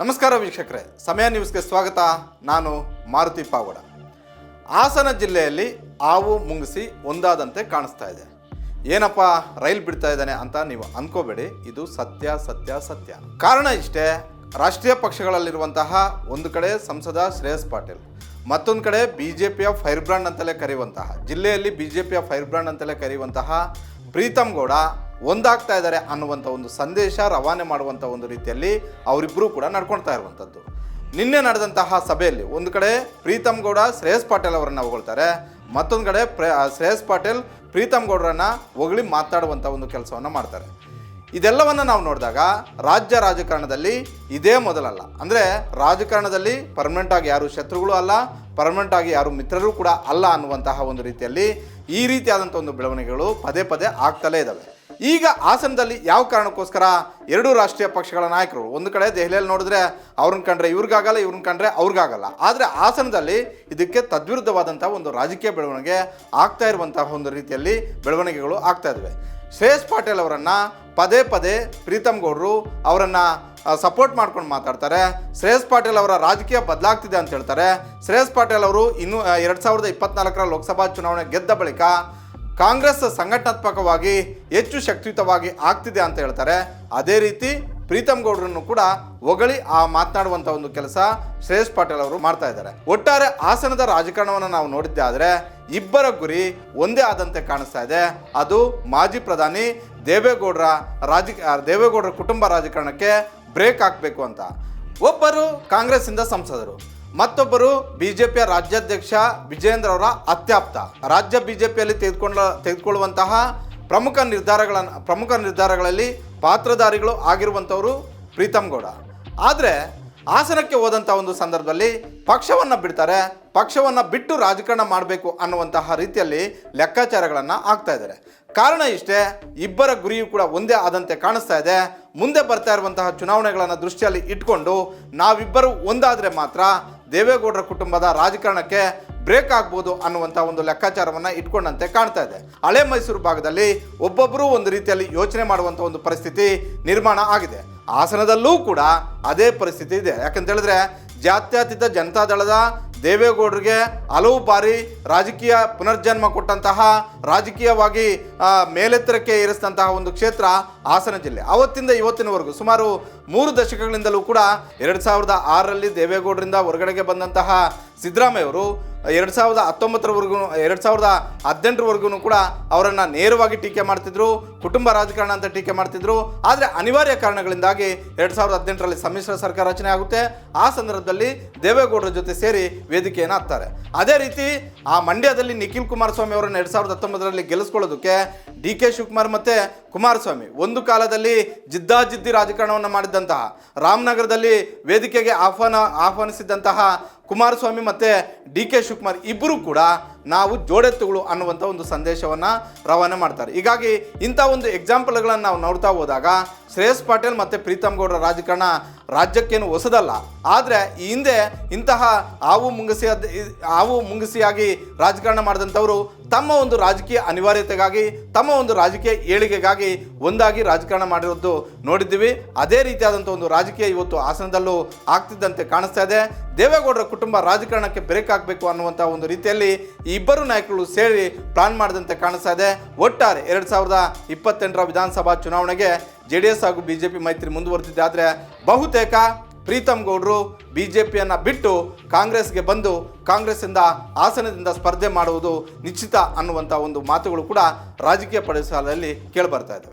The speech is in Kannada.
ನಮಸ್ಕಾರ ವೀಕ್ಷಕರೇ, ಸಮಯ ನ್ಯೂಸ್ಗೆ ಸ್ವಾಗತ. ನಾನು ಮಾರುತಿ ಪಾವಡ. ಹಾಸನ ಜಿಲ್ಲೆಯಲ್ಲಿ ಹಾವು ಮುಂಗಿಸಿ ಒಂದಾದಂತೆ ಕಾಣಿಸ್ತಾ ಇದೆ. ಏನಪ್ಪ ರೈಲ್ ಬಿಡ್ತಾ ಇದ್ದಾನೆ ಅಂತ ನೀವು ಅಂದ್ಕೋಬೇಡಿ, ಇದು ಸತ್ಯ. ಕಾರಣ ಇಷ್ಟೇ, ರಾಷ್ಟ್ರೀಯ ಪಕ್ಷಗಳಲ್ಲಿರುವಂತಹ ಒಂದು ಕಡೆ ಸಂಸದ ಶ್ರೇಯಸ್ ಪಾಟೀಲ್, ಮತ್ತೊಂದು ಕಡೆ ಬಿಜೆಪಿಯ ಫೈರ್ ಬ್ರಾಂಡ್ ಅಂತಲೇ ಕರೆಯುವಂತಹ, ಜಿಲ್ಲೆಯಲ್ಲಿ ಬಿಜೆಪಿಯ ಫೈರ್ ಬ್ರಾಂಡ್ ಅಂತಲೇ ಕರೆಯುವಂತಹ ಪ್ರೀತಮ್ ಗೌಡ ಒಂದಾಗ್ತಾ ಇದ್ದಾರೆ ಅನ್ನುವಂಥ ಒಂದು ಸಂದೇಶ ರವಾನೆ ಮಾಡುವಂಥ ಒಂದು ರೀತಿಯಲ್ಲಿ ಅವರಿಬ್ಬರೂ ಕೂಡ ನಡ್ಕೊಳ್ತಾ ಇರುವಂಥದ್ದು. ನಿನ್ನೆ ನಡೆದಂತಹ ಸಭೆಯಲ್ಲಿ ಒಂದು ಕಡೆ ಪ್ರೀತಮ್ ಗೌಡ ಶ್ರೇಯಸ್ ಪಾಟೀಲ್ ಅವರನ್ನು ಹೊಗಳ್ತಾರೆ, ಮತ್ತೊಂದು ಕಡೆ ಶ್ರೇಯಸ್ ಪಾಟೀಲ್ ಪ್ರೀತಮ್ ಗೌಡರನ್ನು ಹೊಗಳಿ ಮಾತಾಡುವಂಥ ಒಂದು ಕೆಲಸವನ್ನು ಮಾಡ್ತಾರೆ. ಇದೆಲ್ಲವನ್ನು ನಾವು ನೋಡಿದಾಗ ರಾಜ್ಯ ರಾಜಕಾರಣದಲ್ಲಿ ಇದೇ ಮೊದಲಲ್ಲ. ಅಂದರೆ ರಾಜಕಾರಣದಲ್ಲಿ ಪರ್ಮನೆಂಟ್ ಆಗಿ ಯಾರು ಶತ್ರುಗಳು ಅಲ್ಲ, ಪರ್ಮನೆಂಟ್ ಆಗಿ ಯಾರು ಮಿತ್ರರು ಕೂಡ ಅಲ್ಲ ಅನ್ನುವಂತಹ ಒಂದು ರೀತಿಯಲ್ಲಿ ಈ ರೀತಿಯಾದಂಥ ಒಂದು ಬೆಳವಣಿಗೆಗಳು ಪದೇ ಆಗ್ತಲೇ ಇದ್ದಾವೆ. ಈಗ ಹಾಸನದಲ್ಲಿ ಯಾವ ಕಾರಣಕ್ಕೋಸ್ಕರ ಎರಡೂ ರಾಷ್ಟ್ರೀಯ ಪಕ್ಷಗಳ ನಾಯಕರು ಒಂದು ಕಡೆ ದೆಹಲಿಯಲ್ಲಿ ನೋಡಿದ್ರೆ ಅವ್ರನ್ನ ಕಂಡ್ರೆ ಇವ್ರಿಗಾಗಲ್ಲ, ಇವ್ರನ್ನ ಕಂಡ್ರೆ ಅವ್ರಿಗಾಗಲ್ಲ, ಆದರೆ ಹಾಸನದಲ್ಲಿ ಇದಕ್ಕೆ ತದ್ವಿರುದ್ಧವಾದಂಥ ಒಂದು ರಾಜಕೀಯ ಬೆಳವಣಿಗೆ ಆಗ್ತಾ ಇರುವಂತಹ ಒಂದು ರೀತಿಯಲ್ಲಿ ಬೆಳವಣಿಗೆಗಳು ಆಗ್ತಾ ಇದ್ದಾವೆ. ಶ್ರೇಯಸ್ ಪಾಟೀಲ್ ಅವರನ್ನು ಪದೇ ಪ್ರೀತಮ್ ಗೌಡರು ಅವರನ್ನು ಸಪೋರ್ಟ್ ಮಾಡ್ಕೊಂಡು ಮಾತಾಡ್ತಾರೆ. ಶ್ರೇಯಸ್ ಪಾಟೀಲ್ ಅವರ ರಾಜಕೀಯ ಬದಲಾಗ್ತಿದೆ ಅಂತ ಹೇಳ್ತಾರೆ. ಶ್ರೇಯಸ್ ಪಾಟೀಲ್ ಅವರು ಇನ್ನು 2024 ಲೋಕಸಭಾ ಚುನಾವಣೆ ಗೆದ್ದ ಬಳಿಕ ಕಾಂಗ್ರೆಸ್ ಸಂಘಟನಾತ್ಮಕವಾಗಿ ಹೆಚ್ಚು ಶಕ್ತಿಯುತವಾಗಿ ಆಗ್ತಿದೆ ಅಂತ ಹೇಳ್ತಾರೆ. ಅದೇ ರೀತಿ ಪ್ರೀತಮ್ ಗೌಡರನ್ನು ಕೂಡ ಹೊಗಳಿ ಮಾತನಾಡುವಂಥ ಒಂದು ಕೆಲಸ ಶ್ರೇಯಸ್ ಪಾಟೀಲ್ ಅವರು ಮಾಡ್ತಾ ಇದ್ದಾರೆ. ಒಟ್ಟಾರೆ ಹಾಸನದ ರಾಜಕಾರಣವನ್ನು ನಾವು ನೋಡಿದ್ದೆ ಆದರೆ ಇಬ್ಬರ ಗುರಿ ಒಂದೇ ಆದಂತೆ ಕಾಣಿಸ್ತಾ ಇದೆ. ಅದು ಮಾಜಿ ಪ್ರಧಾನಿ ದೇವೇಗೌಡರ ಕುಟುಂಬ ರಾಜಕಾರಣಕ್ಕೆ ಬ್ರೇಕ್ ಹಾಕಬೇಕು ಅಂತ. ಒಬ್ಬರು ಕಾಂಗ್ರೆಸ್ಸಿಂದ ಸಂಸದರು, ಮತ್ತೊಬ್ಬರು ಬಿಜೆಪಿಯ ರಾಜ್ಯಾಧ್ಯಕ್ಷ ವಿಜೇಂದ್ರ ಅವರ ಅತ್ಯಾಪ್ತ. ರಾಜ್ಯ ಬಿಜೆಪಿಯಲ್ಲಿ ತೆಗೆದುಕೊಳ್ಳುವಂತಹ ಪ್ರಮುಖ ನಿರ್ಧಾರಗಳಲ್ಲಿ ಪಾತ್ರಧಾರಿಗಳು ಆಗಿರುವಂಥವರು ಪ್ರೀತಮ್ ಗೌಡ. ಆದರೆ ಹಾಸನಕ್ಕೆ ಹೋದಂಥ ಒಂದು ಸಂದರ್ಭದಲ್ಲಿ ಪಕ್ಷವನ್ನು ಬಿಡ್ತಾರೆ, ಪಕ್ಷವನ್ನು ಬಿಟ್ಟು ರಾಜಕಾರಣ ಮಾಡಬೇಕು ಅನ್ನುವಂತಹ ರೀತಿಯಲ್ಲಿ ಲೆಕ್ಕಾಚಾರಗಳನ್ನು ಹಾಕ್ತಾ ಇದ್ದಾರೆ. ಕಾರಣ ಇಷ್ಟೇ, ಇಬ್ಬರ ಗುರಿಯೂ ಕೂಡ ಒಂದೇ ಆದಂತೆ ಕಾಣಿಸ್ತಾ ಇದೆ. ಮುಂದೆ ಬರ್ತಾ ಇರುವಂತಹ ಚುನಾವಣೆಗಳನ್ನು ದೃಷ್ಟಿಯಲ್ಲಿ ಇಟ್ಕೊಂಡು ನಾವಿಬ್ಬರು ಒಂದಾದರೆ ಮಾತ್ರ ದೇವೇಗೌಡರ ಕುಟುಂಬದ ರಾಜಕಾರಣಕ್ಕೆ ಬ್ರೇಕ್ ಆಗ್ಬೋದು ಅನ್ನುವಂಥ ಒಂದು ಲೆಕ್ಕಾಚಾರವನ್ನು ಇಟ್ಕೊಂಡಂತೆ ಕಾಣ್ತಾ ಇದೆ. ಹಳೆ ಮೈಸೂರು ಭಾಗದಲ್ಲಿ ಒಬ್ಬೊಬ್ಬರು ಒಂದು ರೀತಿಯಲ್ಲಿ ಯೋಚನೆ ಮಾಡುವಂಥ ಒಂದು ಪರಿಸ್ಥಿತಿ ನಿರ್ಮಾಣ ಆಗಿದೆ. ಹಾಸನದಲ್ಲೂ ಕೂಡ ಅದೇ ಪರಿಸ್ಥಿತಿ ಇದೆ. ಯಾಕಂತ ಹೇಳಿದ್ರೆ ಜಾತ್ಯತೀತ ಜನತಾದಳದ ದೇವೇಗೌಡರಿಗೆ ಹಲವು ಬಾರಿ ರಾಜಕೀಯ ಪುನರ್ಜನ್ಮ ಕೊಟ್ಟಂತಹ, ರಾಜಕೀಯವಾಗಿ ಮೇಲೆತ್ತರಕ್ಕೆ ಏರಿಸಿದಂತಹ ಒಂದು ಕ್ಷೇತ್ರ ಹಾಸನ ಜಿಲ್ಲೆ. ಅವತ್ತಿಂದ ಇವತ್ತಿನವರೆಗೂ ಸುಮಾರು 3 ದಶಕಗಳಿಂದಲೂ ಕೂಡ 2006ರಲ್ಲಿ ದೇವೇಗೌಡರಿಂದ ಹೊರಗಡೆಗೆ ಬಂದಂತಹ ಸಿದ್ದರಾಮಯ್ಯವರು 2018ರವರೆಗೂ ಕೂಡ ಅವರನ್ನು ನೇರವಾಗಿ ಟೀಕೆ ಮಾಡ್ತಿದ್ರು, ಕುಟುಂಬ ರಾಜಕಾರಣ ಅಂತ ಟೀಕೆ ಮಾಡ್ತಿದ್ರು. ಆದರೆ ಅನಿವಾರ್ಯ ಕಾರಣಗಳಿಂದಾಗಿ 2018ರಲ್ಲಿ ಸಮ್ಮಿಶ್ರ ಸರ್ಕಾರ ರಚನೆ ಆಗುತ್ತೆ. ಆ ಸಂದರ್ಭದಲ್ಲಿ ದೇವೇಗೌಡರ ಜೊತೆ ಸೇರಿ ವೇದಿಕೆಯನ್ನು ಹಾಕ್ತಾರೆ. ಅದೇ ರೀತಿ ಆ ಮಂಡ್ಯದಲ್ಲಿ ನಿಖಿಲ್ ಕುಮಾರಸ್ವಾಮಿ ಅವರನ್ನು 2019ರಲ್ಲಿ ಗೆಲ್ಲಿಸ್ಕೊಳ್ಳೋದಕ್ಕೆ DK ಶಿವಕುಮಾರ್ ಮತ್ತು ಕುಮಾರಸ್ವಾಮಿ ಒಂದು ಕಾಲದಲ್ಲಿ ಜಿದ್ದಾಜಿದ್ದಿ ರಾಜಕಾರಣವನ್ನು ಮಾಡಿದ್ದಂತಹ, ರಾಮನಗರದಲ್ಲಿ ವೇದಿಕೆಗೆ ಆಹ್ವಾನಿಸಿದ್ದಂತಹ ಕುಮಾರಸ್ವಾಮಿ ಮತ್ತು DK ಶಿವಕುಮಾರ್ ಇಬ್ಬರು ಕೂಡ ನಾವು ಜೋಡೆತ್ತುಗಳು ಅನ್ನುವಂಥ ಒಂದು ಸಂದೇಶವನ್ನು ರವಾನೆ ಮಾಡ್ತಾರೆ. ಹೀಗಾಗಿ ಇಂಥ ಒಂದು ಎಕ್ಸಾಂಪಲ್ಗಳನ್ನು ನಾವು ನೋಡ್ತಾ ಹೋದಾಗ ಶ್ರೇಯಸ್ ಪಾಟೀಲ್ ಮತ್ತು ಪ್ರೀತಮ್ ಗೌಡರ ರಾಜಕಾರಣ ರಾಜ್ಯಕ್ಕೇನು ಹೊಸದಲ್ಲ. ಆದರೆ ಈ ಹಿಂದೆ ಇಂತಹ ಹಾವು ಮುಂಗಿಸಿಯಾಗಿ ರಾಜಕಾರಣ ಮಾಡಿದಂಥವರು ತಮ್ಮ ಒಂದು ರಾಜಕೀಯ ಅನಿವಾರ್ಯತೆಗಾಗಿ, ತಮ್ಮ ಒಂದು ರಾಜಕೀಯ ಏಳಿಗೆಗಾಗಿ ಒಂದಾಗಿ ರಾಜಕಾರಣ ಮಾಡಿರೋದು ನೋಡಿದ್ದೀವಿ. ಅದೇ ರೀತಿಯಾದಂಥ ಒಂದು ರಾಜಕೀಯ ಇವತ್ತು ಹಾಸನದಲ್ಲೂ ಆಗ್ತಿದ್ದಂತೆ ಕಾಣಿಸ್ತಾ ಇದೆ. ದೇವೇಗೌಡರ ಕುಟುಂಬ ರಾಜಕಾರಣಕ್ಕೆ ಬ್ರೇಕ್ ಹಾಕಬೇಕು ಅನ್ನುವಂಥ ಒಂದು ರೀತಿಯಲ್ಲಿ ಈ ಇಬ್ಬರು ನಾಯಕರು ಸೇರಿ ಪ್ಲಾನ್ ಮಾಡಿದಂತೆ ಕಾಣಿಸ್ತಾ ಇದೆ. ಒಟ್ಟಾರೆ 2028ರ ವಿಧಾನಸಭಾ ಚುನಾವಣೆಗೆ JDS ಹಾಗೂ BJP ಮೈತ್ರಿ ಮುಂದುವರೆದಿದೆ. ಆದರೆ ಬಹುತೇಕ ಪ್ರೀತಮ್ ಗೌಡರು BJPಯನ್ನು ಬಿಟ್ಟು ಕಾಂಗ್ರೆಸ್ಗೆ ಬಂದು ಕಾಂಗ್ರೆಸ್ಸಿಂದ ಹಾಸನದಿಂದ ಸ್ಪರ್ಧೆ ಮಾಡುವುದು ನಿಶ್ಚಿತ ಅನ್ನುವಂಥ ಒಂದು ಮಾತುಗಳು ಕೂಡ ರಾಜಕೀಯ ಪರಿಸರದಲ್ಲಿ ಕೇಳಿಬರ್ತಾ ಇದ್ದಾವೆ.